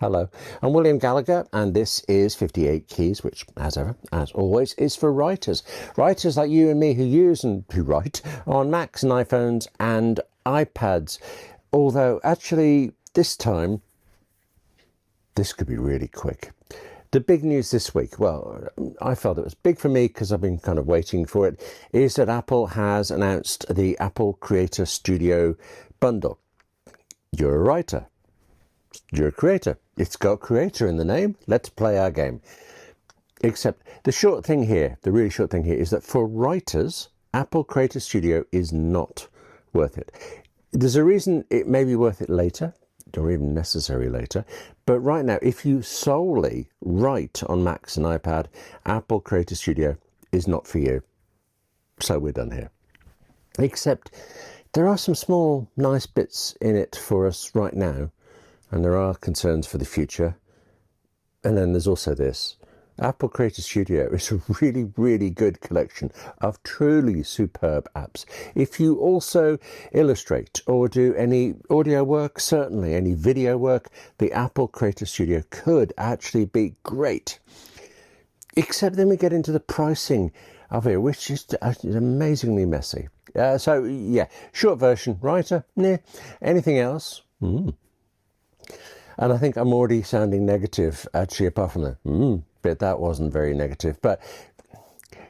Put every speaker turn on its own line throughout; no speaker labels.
Hello, I'm William Gallagher, and this is 58 Keys, which, as ever, as always, is for writers. Writers like you and me who use and who write on Macs and iPhones and iPads. Although, actually, this time, this could be really quick. The big news this week, well, I felt it was big for me because I've been kind of waiting for it, is that Apple has announced the Apple Creator Studio bundle. You're a writer. You're a creator. It's got creator in the name. Let's play our game. Except the short thing here, the really short thing here, is that for writers, Apple Creator Studio is not worth it. There's a reason it may be worth it later, or even necessary later. But right now, if you solely write on Macs and iPad, Apple Creator Studio is not for you. So we're done here. Except there are some small, nice bits in it for us right now. And there are concerns for the future. And then there's also this. Apple Creator Studio is a really, really good collection of truly superb apps. If you also illustrate or do any audio work, certainly any video work, the Apple Creator Studio could actually be great. Except then we get into the pricing of it, which is amazingly messy. So, yeah, short version, writer, nah. Anything else? And I think I'm already sounding negative, actually, apart from the bit that wasn't very negative. But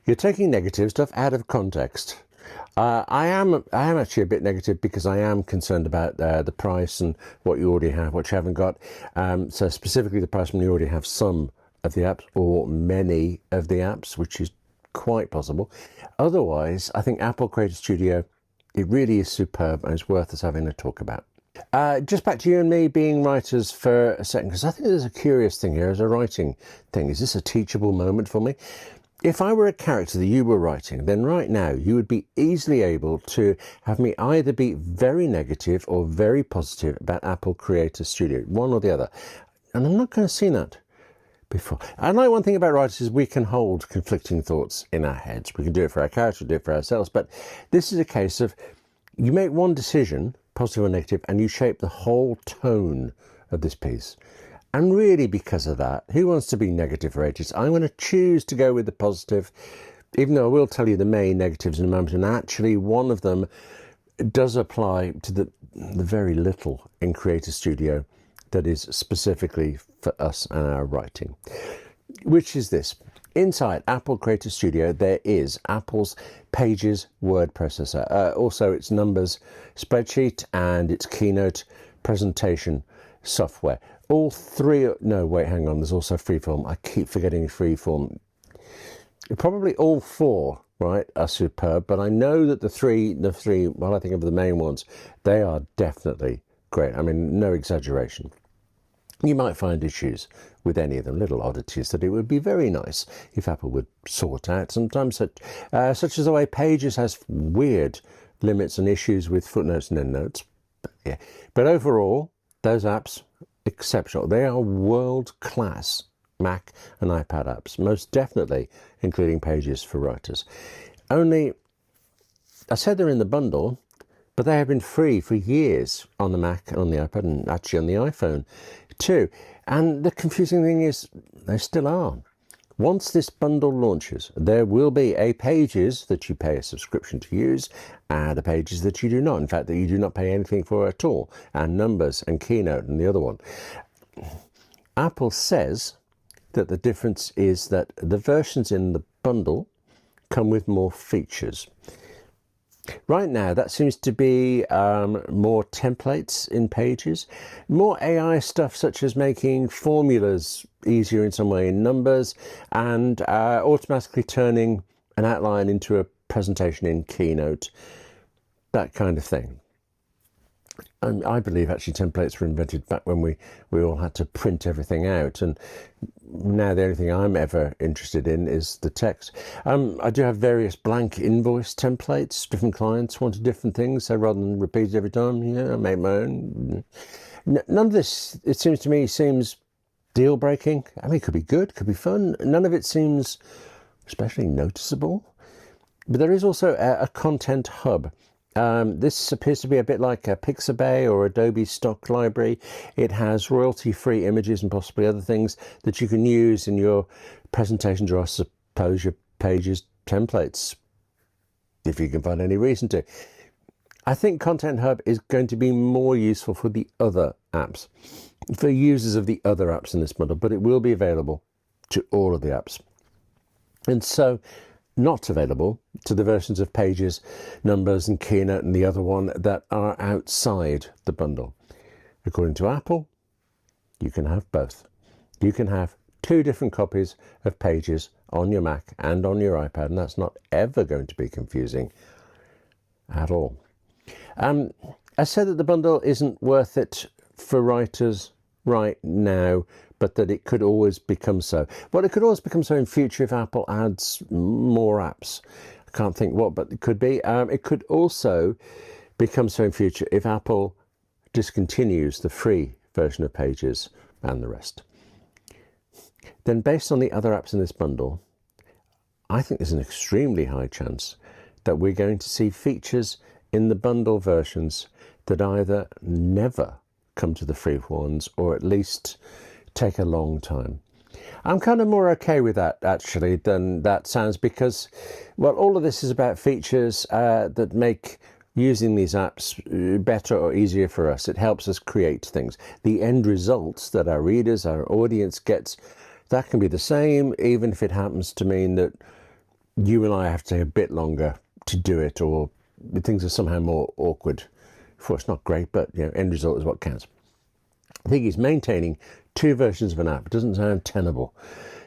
you're taking negative stuff out of context. I am actually a bit negative because I am concerned about the price and what you already have, what you haven't got. So specifically the price when you already have some of the apps or many of the apps, which is quite possible. Otherwise, I think Apple Creator Studio, it really is superb and it's worth us having a talk about. Just back to you and me being writers for a second, because I think there's a curious thing here as a writing thing. Is this a teachable moment for me? If I were a character that you were writing, then right now you would be easily able to have me either be very negative or very positive about Apple Creator Studio, one or the other. And I'm not going to see that before. I like one thing about writers is we can hold conflicting thoughts in our heads. We can do it for our character, do it for ourselves. But this is a case of you make one decision, positive or negative, and you shape the whole tone of this piece. And really because of that, who wants to be negative for ages? I'm going to choose to go with the positive, even though I will tell you the main negatives in a moment. And actually one of them does apply to the very little in Creator Studio that is specifically for us and our writing, which is this. Inside Apple Creator Studio, there is Apple's Pages word processor, also its Numbers spreadsheet and its Keynote presentation software. All three, no, wait, hang on, there's also Freeform. I keep forgetting Freeform. Probably all four, right, are superb, but I know that the three, well, I think of the main ones, they are definitely great. I mean, no exaggeration. You might find issues with any of them, little oddities that it would be very nice if Apple would sort out. Sometimes such as the way Pages has weird limits and issues with footnotes and endnotes. But overall, those apps, exceptional. They are world-class Mac and iPad apps, most definitely including Pages for writers. Only, I said they're in the bundle, but they have been free for years on the Mac and on the iPad and actually on the iPhone too. And the confusing thing is they still are. Once this bundle launches, there will be a Pages that you pay a subscription to use and a Pages that you do not. In fact, that you do not pay anything for at all. And Numbers and Keynote and the other one. Apple says that the difference is that the versions in the bundle come with more features. Right now, that seems to be more templates in Pages, more AI stuff such as making formulas easier in some way in Numbers, and automatically turning an outline into a presentation in Keynote, that kind of thing. And I believe actually templates were invented back when we all had to print everything out, and now the only thing I'm ever interested in is the text. I do have various blank invoice templates. Different clients wanted different things, so rather than repeat it every time, I make my own. None of this, it seems to me, seems deal-breaking. I mean, it could be good, could be fun. None of it seems especially noticeable. But there is also a content hub This appears to be a bit like a Pixabay or Adobe stock library. It has royalty-free images and possibly other things that you can use in your presentations, or I suppose your pages, templates, if you can find any reason to. I think Content Hub is going to be more useful for the other apps, for users of the other apps in this bundle, but it will be available to all of the apps. And so not available to the versions of Pages, Numbers and Keynote and the other one that are outside the bundle. According to Apple, you can have both. You can have 2 different copies of Pages on your Mac and on your iPad, and that's not ever going to be confusing at all. I said that the bundle isn't worth it for writers right now, but that it could always become so. Well, it could always become so in future if Apple adds more apps. I can't think what, but it could be. It could also become so in future if Apple discontinues the free version of Pages and the rest. Then based on the other apps in this bundle, I think there's an extremely high chance that we're going to see features in the bundle versions that either never come to the free ones, or at least take a long time. I'm kind of more okay with that, actually, than that sounds, because, well, all of this is about features that make using these apps better or easier for us. It helps us create things. The end results that our readers, our audience gets, that can be the same, even if it happens to mean that you and I have to take a bit longer to do it, or things are somehow more awkward. Of course, not great, but end result is what counts. I think he's maintaining 2 versions of an app. It doesn't sound tenable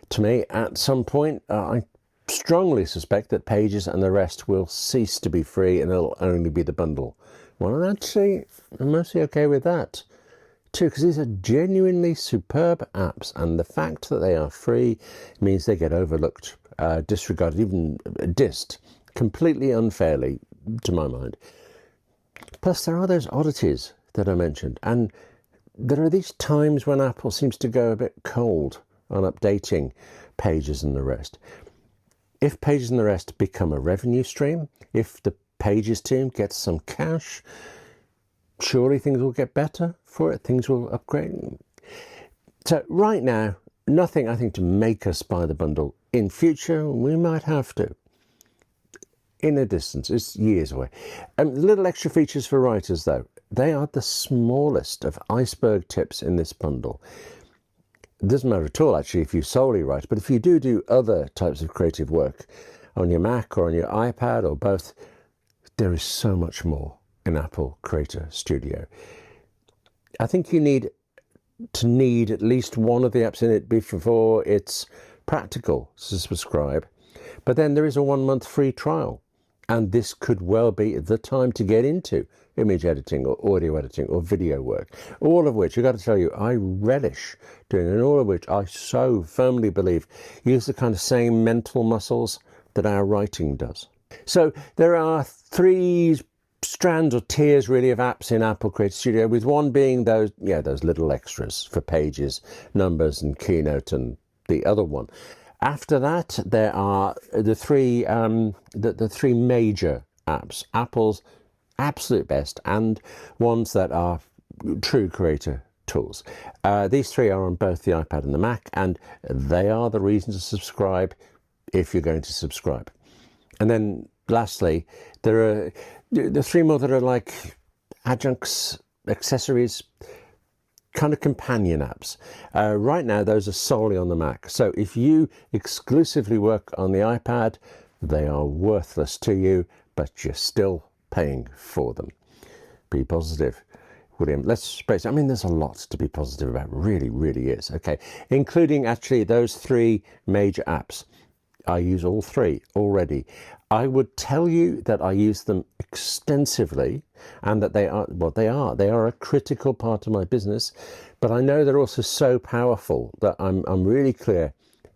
to me. At some point, I strongly suspect that Pages and the rest will cease to be free, and it'll only be the bundle. Well, actually, I'm mostly okay with that too, because these are genuinely superb apps, and the fact that they are free means they get overlooked, disregarded, even dissed completely unfairly, to my mind. Plus, there are those oddities that I mentioned, and there are these times when Apple seems to go a bit cold on updating Pages and the rest. If Pages and the rest become a revenue stream, if the Pages team gets some cash, surely things will get better for it, things will upgrade. So right now, nothing, I think, to make us buy the bundle. In future, we might have to. In a distance, it's years away. Little extra features for writers, though. They are the smallest of iceberg tips in this bundle. It doesn't matter at all, actually, if you solely write, but if you do other types of creative work on your Mac or on your iPad or both, there is so much more in Apple Creator Studio. I think you need at least one of the apps in it before it's practical to subscribe. But then there is a 1-month free trial. And this could well be the time to get into image editing or audio editing or video work, all of which, I've got to tell you, I relish doing, and all of which I so firmly believe use the kind of same mental muscles that our writing does. So there are 3 strands or tiers really of apps in Apple Creator Studio, with one being those little extras for Pages, Numbers and Keynote, and the other one. After that, there are the 3 major apps, Apple's absolute best, and ones that are true creator tools. These 3 are on both the iPad and the Mac, and they are the reason to subscribe if you're going to subscribe. And then lastly, there are the 3 more that are like adjuncts, accessories, kind of companion apps. Right now, those are solely on the Mac. So if you exclusively work on the iPad, they are worthless to you, but you're still paying for them. Be positive, William. Let's face it, I mean, there's a lot to be positive about. Really, really is. Okay, including actually those 3 major apps. I use all 3 already. I would tell you that I use them extensively, and that they are a critical part of my business, but I know they're also so powerful that I'm really clear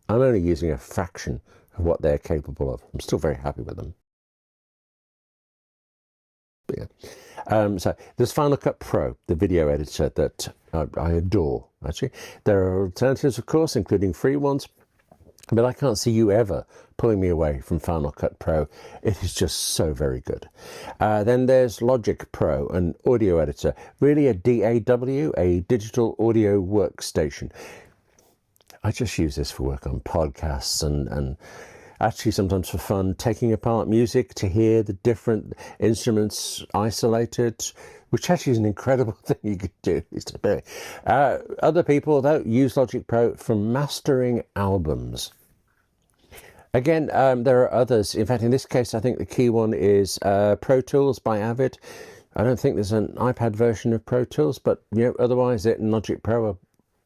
I'm only using a fraction of what they're capable of. I'm still very happy with them. So there's Final Cut Pro, the video editor that I adore, actually. There are alternatives, of course, including free ones. But I can't see you ever pulling me away from Final Cut Pro. It is just so very good. Then there's Logic Pro, an audio editor. Really a DAW, a digital audio workstation. I just use this for work on podcasts and actually sometimes for fun, taking apart music to hear the different instruments isolated, which actually is an incredible thing you could do. Other people, though, use Logic Pro for mastering albums. Again, there are others. In fact, in this case, I think the key one is Pro Tools by Avid. I don't think there's an iPad version of Pro Tools, but otherwise it and Logic Pro are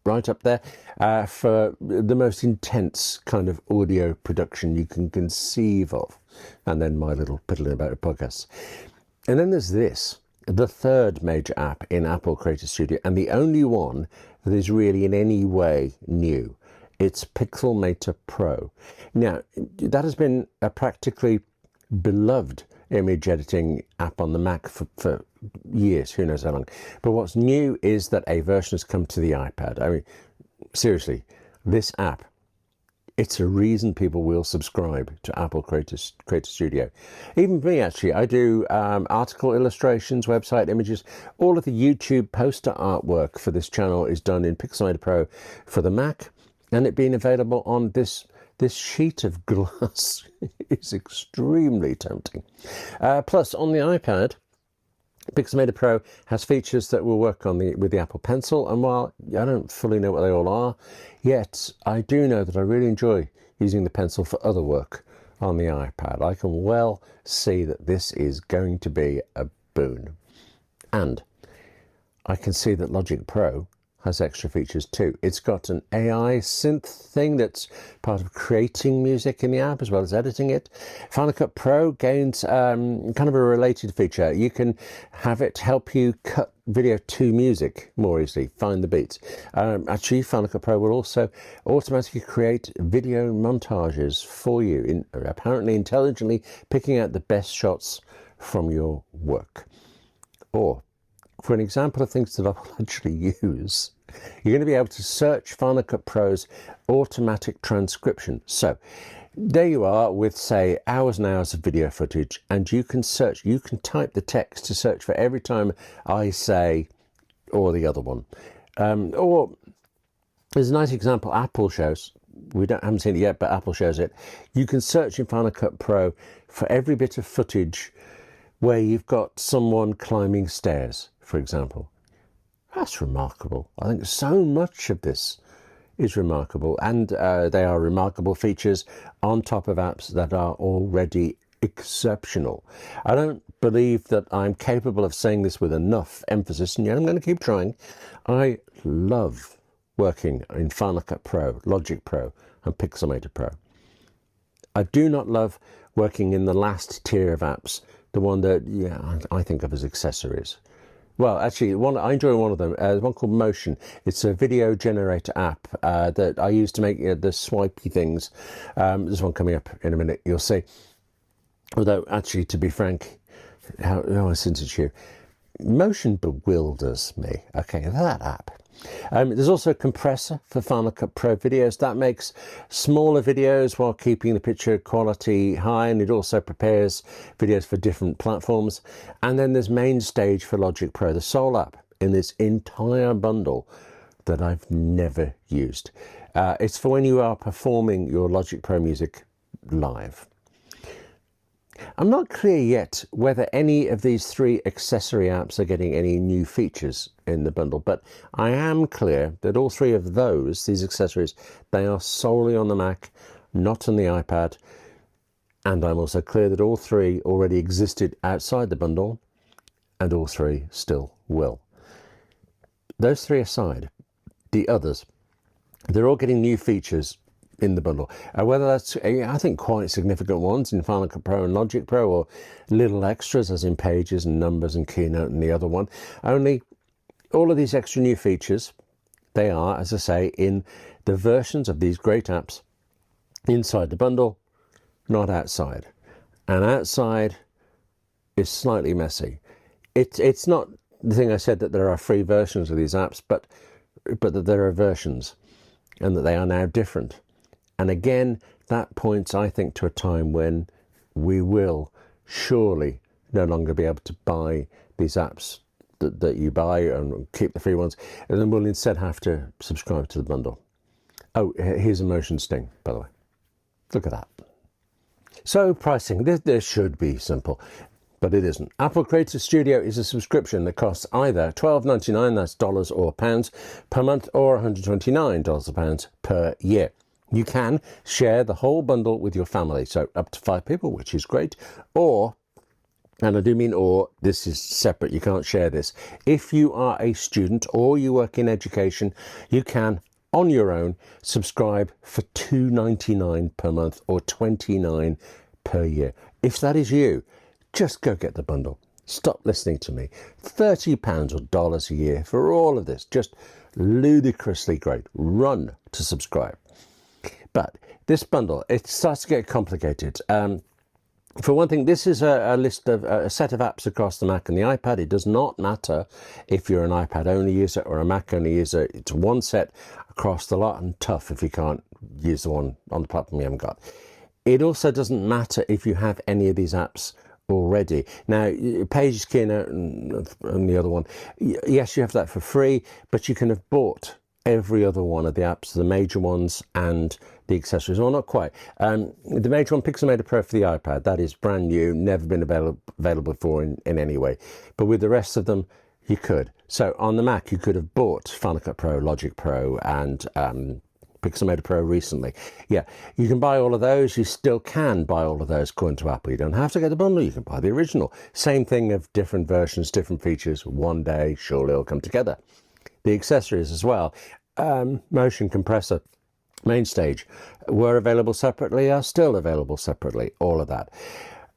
right up there for the most intense kind of audio production you can conceive of. And then my little piddling about podcasts. And then there's this, the third major app in Apple Creator Studio, and the only one that is really in any way new. It's Pixelmator Pro. Now, that has been a practically beloved image editing app on the Mac for years, who knows how long. But what's new is that a version has come to the iPad. I mean, seriously, this app, it's a reason people will subscribe to Apple Creator Studio. Even me, actually, I do article illustrations, website images. All of the YouTube poster artwork for this channel is done in Pixelmator Pro for the Mac. And it being available on this sheet of glass is extremely tempting. Plus, on the iPad, Pixelmator Pro has features that will work on with the Apple Pencil. And while I don't fully know what they all are, yet I do know that I really enjoy using the pencil for other work on the iPad. I can well see that this is going to be a boon. And I can see that Logic Pro has extra features too. It's got an AI synth thing that's part of creating music in the app as well as editing it. Final Cut Pro gains kind of a related feature. You can have it help you cut video to music more easily, find the beats. Actually, Final Cut Pro will also automatically create video montages for you, apparently intelligently picking out the best shots from your work. Or, for an example of things that I will actually use, you're going to be able to search Final Cut Pro's automatic transcription. So there you are with, say, hours and hours of video footage, and you can search, you can type the text to search for every time I say, or the other one. Or there's a nice example Apple shows. We haven't seen it yet, but Apple shows it. You can search in Final Cut Pro for every bit of footage where you've got someone climbing stairs, for example. That's remarkable. I think so much of this is remarkable, and they are remarkable features on top of apps that are already exceptional. I don't believe that I'm capable of saying this with enough emphasis, and yet I'm going to keep trying. I love working in Final Cut Pro, Logic Pro, and Pixelmator Pro. I do not love working in the last tier of apps, the one that I think of as accessories. Well, actually, I enjoy one of them. There's one called Motion. It's a video generator app that I use to make the swipey things. There's one coming up in a minute, you'll see. Although, actually, to be frank, since it's you, Motion bewilders me. Okay, that app. There's also a compressor for Final Cut Pro videos that makes smaller videos while keeping the picture quality high, and it also prepares videos for different platforms. And then there's Main Stage for Logic Pro, the sole app in this entire bundle that I've never used. It's for when you are performing your Logic Pro music live. I'm not clear yet whether any of these three accessory apps are getting any new features in the bundle, but I am clear that all three of these accessories, they are solely on the Mac, not on the iPad. And I'm also clear that all three already existed outside the bundle, and all three still will. Those three aside, the others, they're all getting new features in the bundle. Whether that's, I think, quite significant ones in Final Cut Pro and Logic Pro, or little extras as in Pages and Numbers and Keynote and the other one. Only all of these extra new features, they are, as I say, in the versions of these great apps inside the bundle, not outside. And outside is slightly messy. It's not the thing I said that there are free versions of these apps, but that there are versions and that they are now different. And again, that points, I think, to a time when we will surely no longer be able to buy these apps that you buy and keep the free ones, and then we'll instead have to subscribe to the bundle. Oh, here's a motion sting, by the way. Look at that. So pricing, this should be simple, but it isn't. Apple Creative Studio is a subscription that costs either $12.99, that's dollars or pounds, per month, or $129 or pounds per year. You can share the whole bundle with your family, so up to 5 people, which is great, or, and I do mean or, this is separate, you can't share this. If you are a student or you work in education, you can, on your own, subscribe for $2.99 per month or $29 per year. If that is you, just go get the bundle. Stop listening to me. £30 or dollars a year for all of this. Just ludicrously great. Run to subscribe. But this bundle, it starts to get complicated. For one thing, this is a list of a set of apps across the Mac and the iPad. It does not matter if you're an iPad only user or a Mac only user. It's one set across the lot, and tough if you can't use the one on the platform you haven't got. It also doesn't matter if you have any of these apps already. Now, Pages, Keynote and the other one, yes, you have that for free, but you can have bought every other one of the apps, the major ones and the accessories. Well, not quite. The major one, Pixelmator Pro for the iPad, that is brand new, never been available before in any way. But with the rest of them, you could. So on the Mac, you could have bought Final Cut Pro, Logic Pro, and Pixelmator Pro recently. Yeah, you can buy all of those. You still can buy all of those according to Apple. You don't have to get the bundle. You can buy the original. Same thing of different versions, different features. One day, surely it'll come together. The accessories as well, motion compressor, main stage, were available separately, are still available separately, all of that.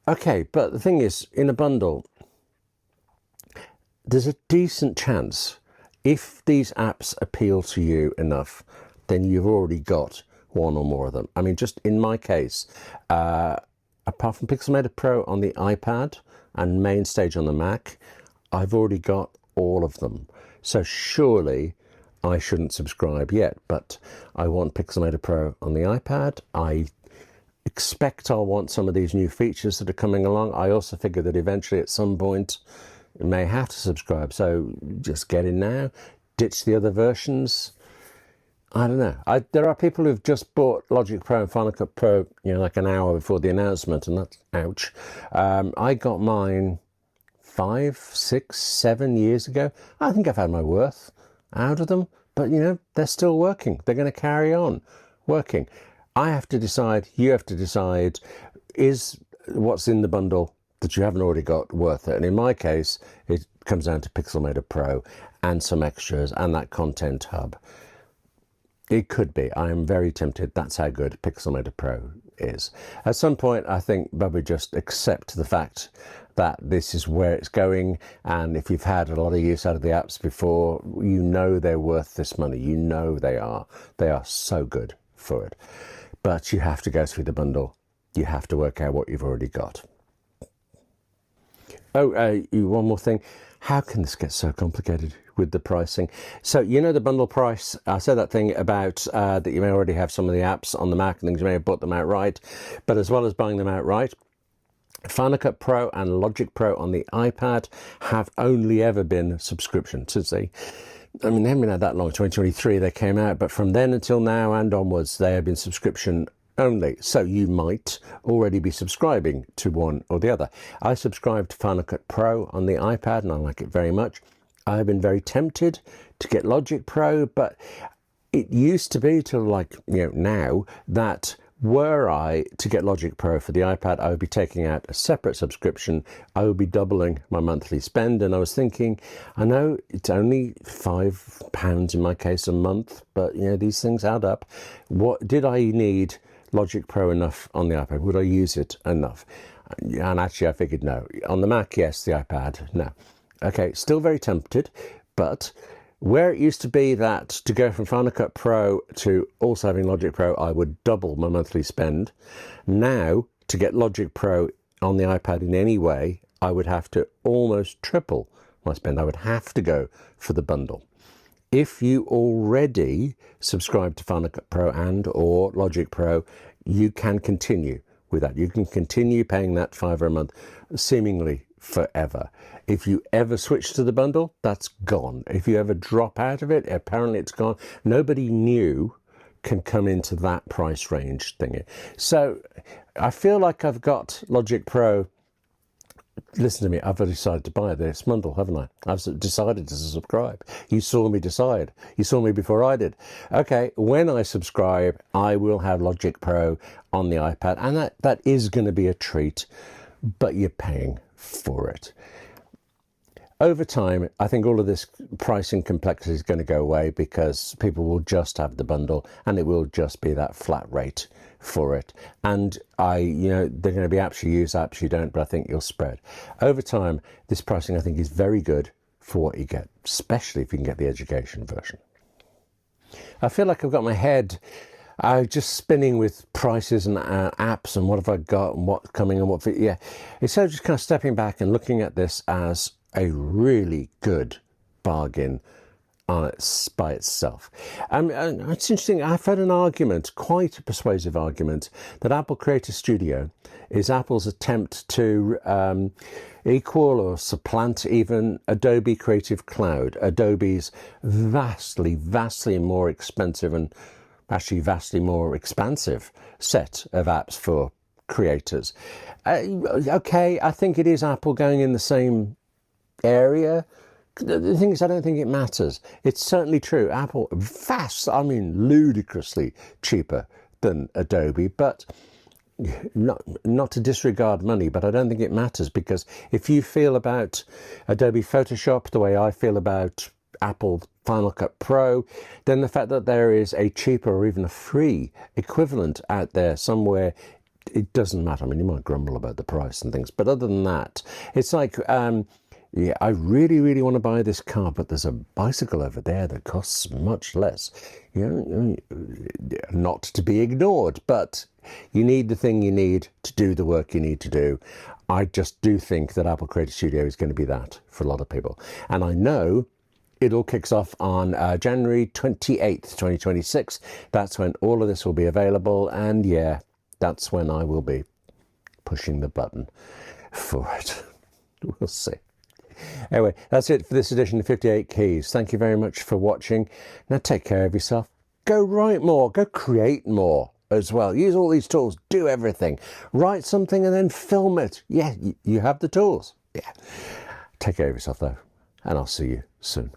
Okay, but the thing is, in a bundle, there's a decent chance, if these apps appeal to you enough, then you've already got one or more of them. I mean, just in my case, apart from Pixelmator Pro on the iPad and main stage on the Mac, I've already got all of them. So surely I shouldn't subscribe yet, but I want Pixelmator Pro on the iPad. I expect I'll want some of these new features that are coming along. I also figure that eventually at some point you may have to subscribe. So just get in now, ditch the other versions. I don't know. There are people who've just bought Logic Pro and Final Cut Pro, like an hour before the announcement, and that's ouch. I got mine 5, 6, 7 years ago. I think I've had my worth out of them, but they're still working. They're going to carry on working. I have to decide, you have to decide, is what's in the bundle that you haven't already got worth it? And in my case, it comes down to Pixelmator Pro and some extras and that content hub. It could be. I am very tempted. That's how good Pixelmator Pro is. At some point, I think Bubba just accept the fact that this is where it's going, and if you've had a lot of use out of the apps before, they're worth this money. They are. They are so good for it. But you have to go through the bundle. You have to work out what you've already got. Oh, one more thing. How can this get so complicated with the pricing? So, the bundle price, I said that thing about that you may already have some of the apps on the Mac and things, you may have bought them outright, but as well as buying them outright, Final Cut Pro and Logic Pro on the iPad have only ever been subscription. So they haven't been out that long, 2023 they came out, but from then until now and onwards, they have been subscription only. So you might already be subscribing to one or the other. I subscribed to Final Cut Pro on the iPad and I like it very much. I've been very tempted to get Logic Pro, but it used to be till now that were I to get Logic Pro for the iPad, I would be taking out a separate subscription. I would be doubling my monthly spend. And I was thinking, I know it's only £5 in my case a month, but these things add up. What did I need Logic Pro enough on the iPad? Would I use it enough? And actually I figured no. On the Mac, yes. The iPad, no. Okay, still very tempted, but where it used to be that to go from Final Cut Pro to also having Logic Pro, I would double my monthly spend. Now, to get Logic Pro on the iPad in any way, I would have to almost triple my spend. I would have to go for the bundle. If you already subscribe to Final Cut Pro and or Logic Pro, you can continue with that. You can continue paying that $5 a month seemingly forever. If you ever switch to the bundle, that's gone. If you ever drop out of it, apparently it's gone. Nobody new can come into that price range thingy. So I feel like I've got Logic Pro. Listen to me, I've decided to buy this bundle, haven't I? I've decided to subscribe. You saw me decide. You saw me before I did. Okay, when I subscribe, I will have Logic Pro on the iPad, and that is going to be a treat, but you're paying for it. Over time, I think all of this pricing complexity is going to go away because people will just have the bundle and it will just be that flat rate for it. And they're going to be apps you use, apps you don't, but I think you'll spread. Over time, this pricing I think is very good for what you get, especially if you can get the education version. I feel like I've got my head just spinning with prices and apps and what have I got and what's coming and what, yeah. Instead of just kind of stepping back and looking at this as a really good bargain on it by itself. It's interesting, I've heard an argument, quite a persuasive argument, that Apple Creator Studio is Apple's attempt to equal or supplant even Adobe Creative Cloud, Adobe's vastly, vastly more expensive and actually vastly more expansive set of apps for creators. Okay, I think it is Apple going in the same area. The thing is, I don't think it matters. It's certainly true. Apple, ludicrously cheaper than Adobe, but not to disregard money, but I don't think it matters, because if you feel about Adobe Photoshop the way I feel about Apple Final Cut Pro, then the fact that there is a cheaper or even a free equivalent out there somewhere, it doesn't matter. I mean, you might grumble about the price and things, but other than that, it's like, yeah, I really, really want to buy this car, but there's a bicycle over there that costs much less. Not to be ignored, but you need the thing you need to do the work you need to do. I just do think that Apple Creator Studio is going to be that for a lot of people. And I know it all kicks off on January 28th, 2026. That's when all of this will be available. And yeah, that's when I will be pushing the button for it. We'll see. Anyway, that's it for this edition of 58 Keys. Thank you very much for watching. Now take care of yourself. Go write more. Go create more as well. Use all these tools. Do everything. Write something and then film it. Yeah, you have the tools. Yeah. Take care of yourself though, and I'll see you soon.